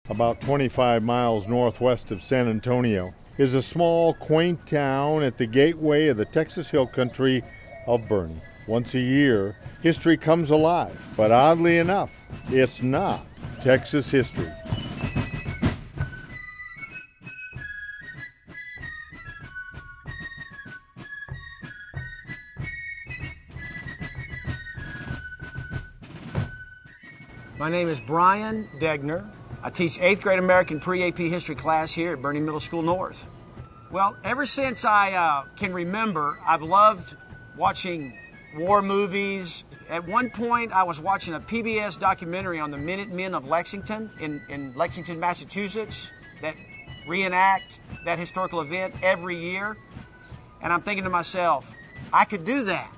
about 25 miles northwest of San Antonio, is a small, quaint town at the gateway of the Texas Hill Country of Boerne. Once a year, history comes alive, but oddly enough, it's not Texas history. My name is Brian Degner. I teach 8th grade American pre-AP history class here at Boerne Middle School North. Well, ever since I can remember, I've loved watching war movies. At one point, I was watching a PBS documentary on the Minutemen of Lexington in Lexington, Massachusetts, that reenact that historical event every year. And I'm thinking to myself, I could do that.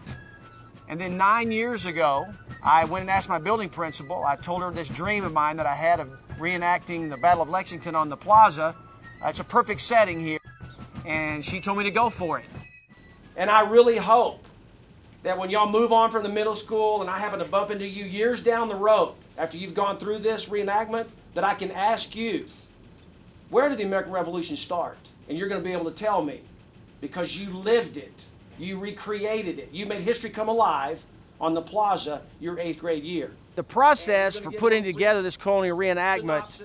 And then 9 years ago, I went and asked my building principal. I told her this dream of mine that I had of reenacting the Battle of Lexington on the Plaza. It's a perfect setting here. And she told me to go for it. And I really hope that when y'all move on from the middle school and I happen to bump into you years down the road after you've gone through this reenactment, that I can ask you, where did the American Revolution start? And you're going to be able to tell me, because you lived it. You recreated it. You made history come alive on the Plaza your 8th grade year. The process for putting together this colonial reenactment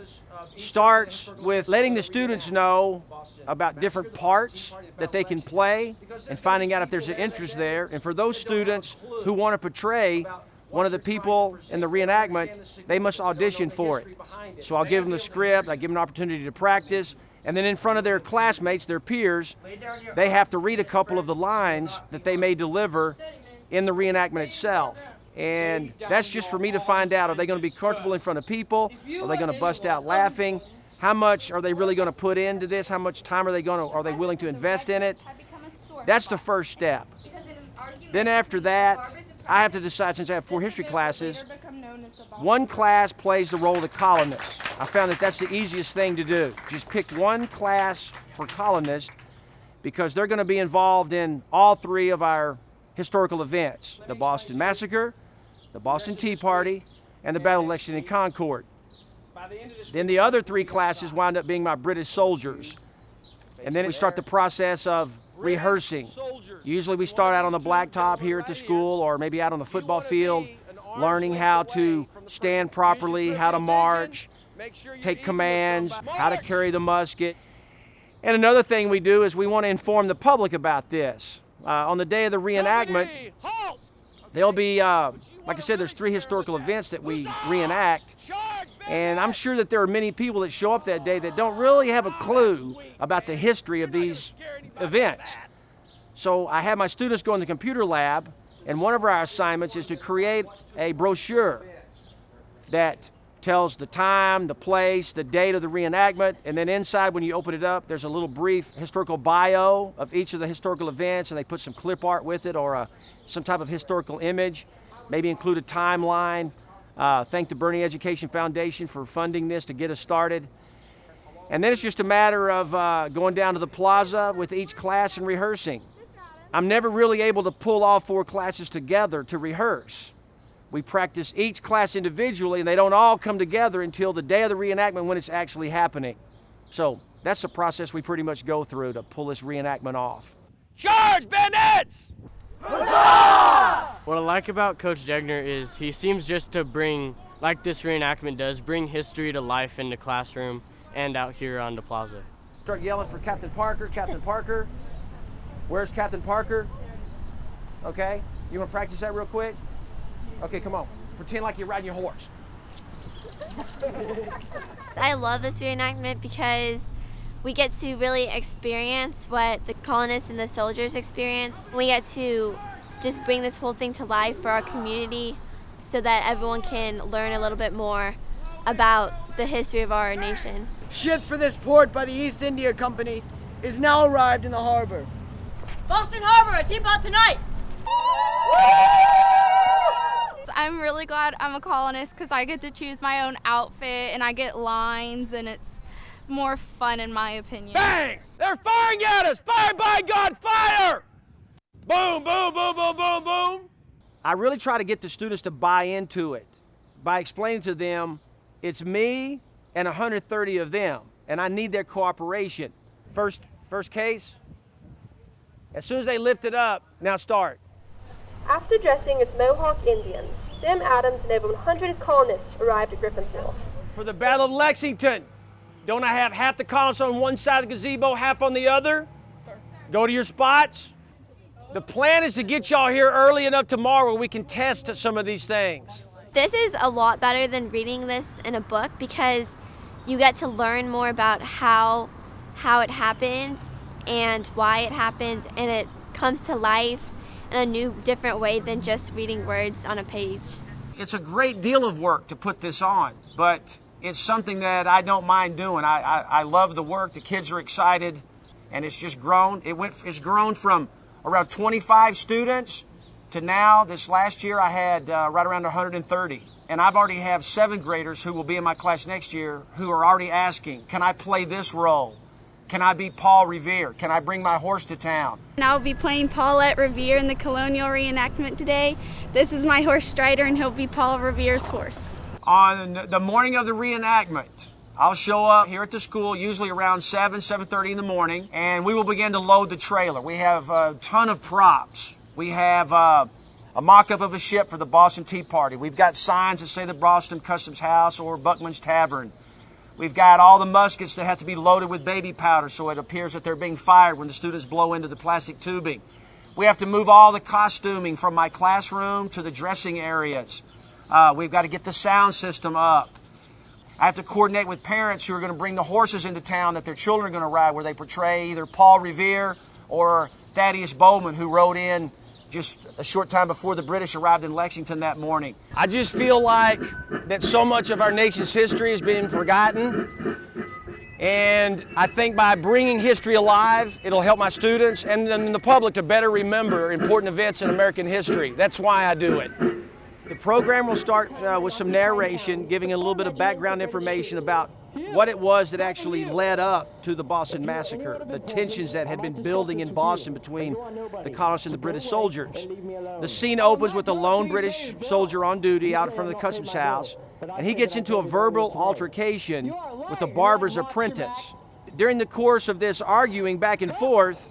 starts with letting the students know about different parts that they can play and finding out if there's an interest there. And for those students who want to portray one of the people in the reenactment, they must audition for it. So I'll give them the script, I give them an opportunity to practice, and then in front of their classmates, their peers, they have to read a couple of the lines that they may deliver in the reenactment itself. And that's just for me to find out, are they going to be comfortable in front of people? Are they going to bust out laughing? How much are they really going to put into this? How much time are they willing to invest in it? That's the first step. Then after that, I have to decide, since I have 4 history classes, one class plays the role of the colonist. I found that that's the easiest thing to do. Just pick one class for colonists because they're going to be involved in all 3 of our historical events: the Boston Massacre, the Boston Tea Party, and the Battle of Lexington and Concord. Then the other 3 classes wound up being my British soldiers. And then we start the process of rehearsing. Usually we start out on the blacktop here at the school, or maybe out on the football field, learning how to stand properly, how to march, take commands, how to carry the musket. And another thing we do is we want to inform the public about this. On the day of the reenactment, there'll be, like I said, there's 3 historical events that we reenact. And I'm sure that there are many people that show up that day that don't really have a clue about the history of these events. So I have my students go in the computer lab, and one of our assignments is to create a brochure that tells the time, the place, the date of the reenactment, and then inside, when you open it up, there's a little brief historical bio of each of the historical events, and they put some clip art with it, or some type of historical image, maybe include a timeline. Thank the Boerne Education Foundation for funding this to get us started. And then it's just a matter of going down to the Plaza with each class and rehearsing. I'm never really able to pull all 4 classes together to rehearse. We practice each class individually, and they don't all come together until the day of the reenactment when it's actually happening. So that's the process we pretty much go through to pull this reenactment off. Charge, bandits! What I like about Coach Degner is he seems just to bring, like this reenactment does, bring history to life in the classroom and out here on the plaza. Start yelling for Captain Parker, Captain Parker. Where's Captain Parker? Okay, you want to practice that real quick? Okay, come on. Pretend like you're riding your horse. I love this reenactment because we get to really experience what the colonists and the soldiers experienced. We get to just bring this whole thing to life for our community so that everyone can learn a little bit more about the history of our nation. Ship for this port by the East India Company is now arrived in the harbor. Boston Harbor, a tip out tonight! I'm really glad I'm a colonist because I get to choose my own outfit and I get lines, and it's more fun in my opinion. Bang! They're firing at us! Fire, by God, fire! Boom, boom, boom, boom, boom, boom. I really try to get the students to buy into it by explaining to them, it's me and 130 of them, and I need their cooperation. First case. As soon as they lift it up, now start. After dressing as Mohawk Indians, Sam Adams and over 100 colonists arrived at Griffin's Wharf. For the Battle of Lexington, don't I have half the colonists on one side of the gazebo, half on the other? Sir. Go to your spots. The plan is to get y'all here early enough tomorrow where we can test some of these things. This is a lot better than reading this in a book because you get to learn more about how it happens and why it happened, and it comes to life in a new, different way than just reading words on a page. It's a great deal of work to put this on, but it's something that I don't mind doing. I love the work. The kids are excited, and it's just grown. It's grown from around 25 students to now, this last year, I had right around 130. And I've already have 7th graders who will be in my class next year who are already asking, can I play this role? Can I be Paul Revere? Can I bring my horse to town? And I'll be playing Paulette Revere in the colonial reenactment today. This is my horse Strider, and he'll be Paul Revere's horse. On the morning of the reenactment, I'll show up here at the school, usually around 7:30 in the morning, and we will begin to load the trailer. We have a ton of props. We have a mock-up of a ship for the Boston Tea Party. We've got signs that say the Boston Customs House or Buckman's Tavern. We've got all the muskets that have to be loaded with baby powder so it appears that they're being fired when the students blow into the plastic tubing. We have to move all the costuming from my classroom to the dressing areas. We've got to get the sound system up. I have to coordinate with parents who are going to bring the horses into town that their children are going to ride, where they portray either Paul Revere or Thaddeus Bowman, who rode in just a short time before the British arrived in Lexington that morning. I just feel like that so much of our nation's history has been forgotten. And I think by bringing history alive, it'll help my students and the public to better remember important events in American history. That's why I do it. The program will start with some narration, giving a little bit of background information about what it was that actually led up to the Boston Massacre, the tensions that had been building in Boston between the colonists and the British soldiers. The scene opens with a lone British soldier on duty out in front of the Customs House, and he gets into a verbal altercation with the barber's apprentice. During the course of this arguing back and forth,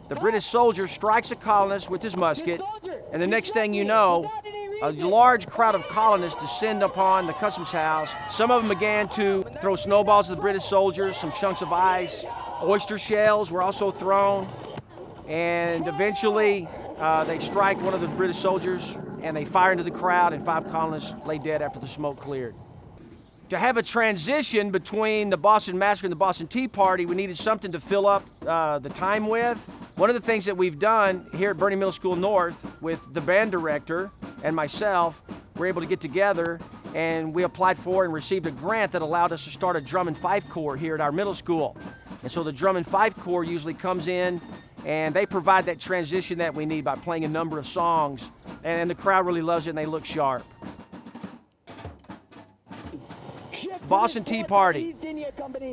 the British soldier strikes a colonist with his musket, and the next thing you know, a large crowd of colonists descend upon the Customs House. Some of them began to throw snowballs at the British soldiers, some chunks of ice. Oyster shells were also thrown. And eventually, they strike one of the British soldiers, and they fire into the crowd, and 5 colonists lay dead after the smoke cleared. To have a transition between the Boston Massacre and the Boston Tea Party, we needed something to fill up the time with. One of the things that we've done here at Boerne Middle School North with the band director and myself, we're able to get together, and we applied for and received a grant that allowed us to start a drum and fife corps here at our middle school. And so the drum and fife corps usually comes in, and they provide that transition that we need by playing a number of songs, and the crowd really loves it and they look sharp. Boston Tea Party.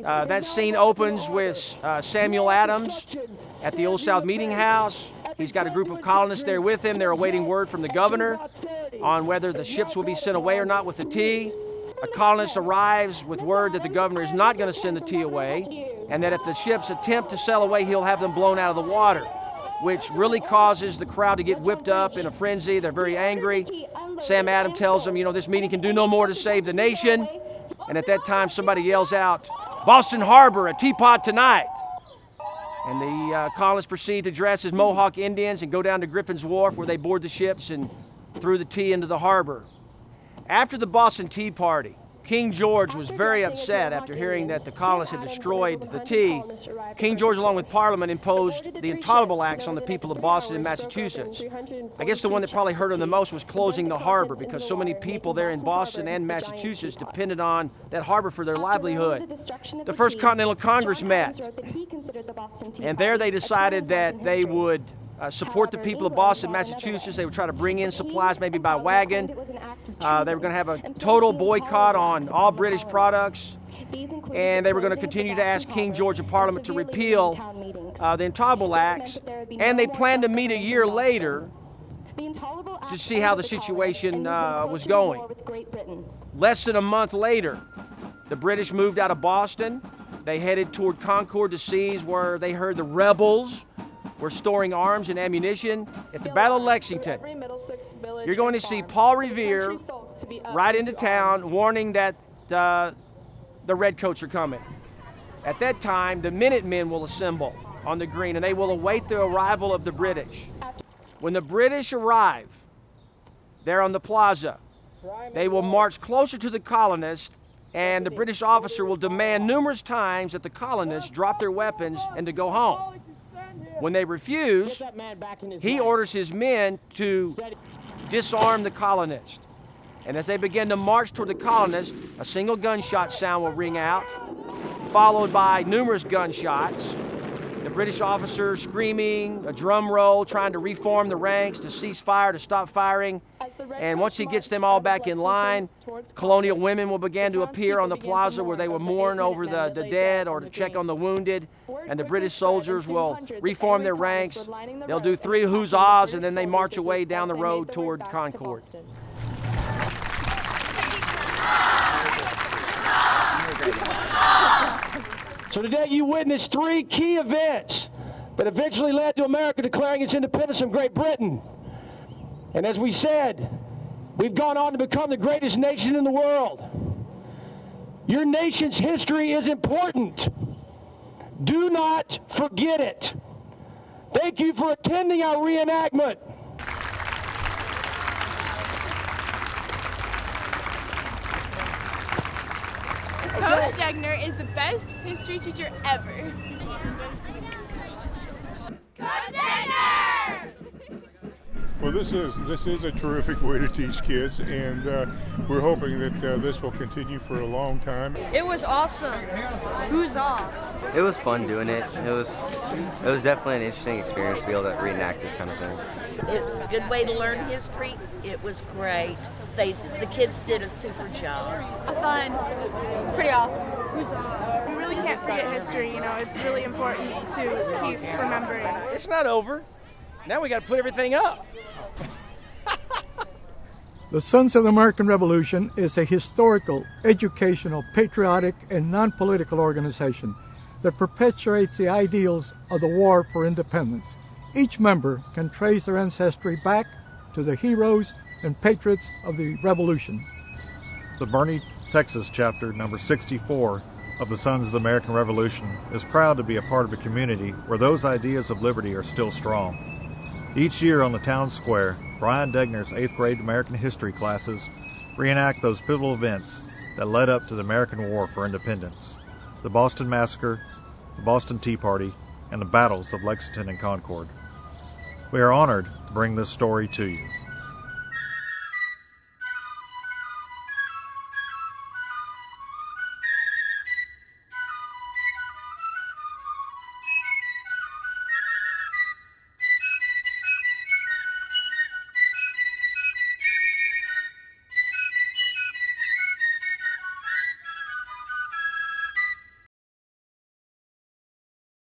That scene opens with Samuel Adams at the Old South Meeting House. He's got a group of colonists there with him. They're awaiting word from the governor on whether the ships will be sent away or not with the tea. A colonist arrives with word that the governor is not going to send the tea away, and that if the ships attempt to sail away, he'll have them blown out of the water, which really causes the crowd to get whipped up in a frenzy. They're very angry. Sam Adams tells them, this meeting can do no more to save the nation. And at that time, somebody yells out, "Boston Harbor, a teapot tonight." And the colonists proceed to dress as Mohawk Indians and go down to Griffin's Wharf, where they board the ships and threw the tea into the harbor. After the Boston Tea Party, King George was very upset after hearing that the colonists had destroyed the tea. King George, along with Parliament, imposed the intolerable acts on the people of Boston and Massachusetts. I guess the one that probably hurt him the most was closing the harbor, because so many people there in Boston and Massachusetts depended on that harbor for their livelihood. The First Continental Congress met, and there they decided that they would support the people of Boston, Massachusetts. They would try to bring in supplies, maybe by wagon. They were going to have a total boycott on all British products, and they were going to continue to ask King George and Parliament to repeal the Intolerable Acts, and they planned to meet a year later to see how the situation was going. Less than a month later, The British moved out of Boston. They headed toward Concord to seize where they heard the rebels were storing arms and ammunition. At the Battle of Lexington, you're going to see Paul Revere ride into town warning that the redcoats are coming. At that time, the Minutemen will assemble on the green and they will await the arrival of the British. When the British arrive there on the Plaza, they will march closer to the colonists, and the British officer will demand numerous times that the colonists drop their weapons and to go home. When they refuse, he orders his men to disarm the colonists. And as they begin to march toward the colonists, a single gunshot sound will ring out, followed by numerous gunshots. The British officer screaming, a drum roll, trying to reform the ranks, to cease fire, to stop firing. And once he gets them all back in line, colonial women will begin to appear on the plaza where they will mourn over the dead or to check on the wounded. And the British soldiers will reform their ranks. They'll do 3 huzzahs and then they march away down the road toward Concord. So today you witnessed 3 key events that eventually led to America declaring its independence from Great Britain. And as we said, we've gone on to become the greatest nation in the world. Your nation's history is important. Do not forget it. Thank you for attending our reenactment. Coach Degner is the best history teacher ever. Coach Degner! Well, this is a terrific way to teach kids, and we're hoping that this will continue for a long time. It was awesome. Huzzah! It was fun doing it. It was definitely an interesting experience to be able to reenact this kind of thing. It's a good way to learn history. It was great. The kids did a super job. It's fun. It's pretty awesome. We really can't forget history, you know, it's really important to keep remembering. It's not over. Now we got to put everything up. The Sons of the American Revolution is a historical, educational, patriotic, and non-political organization that perpetuates the ideals of the War for Independence. Each member can trace their ancestry back to the heroes and patriots of the Revolution. The Boerne, Texas chapter number 64 of the Sons of the American Revolution is proud to be a part of a community where those ideas of liberty are still strong. Each year on the town square, Brian Degner's 8th grade American history classes reenact those pivotal events that led up to the American War for Independence, the Boston Massacre, the Boston Tea Party, and the battles of Lexington and Concord. We are honored to bring this story to you.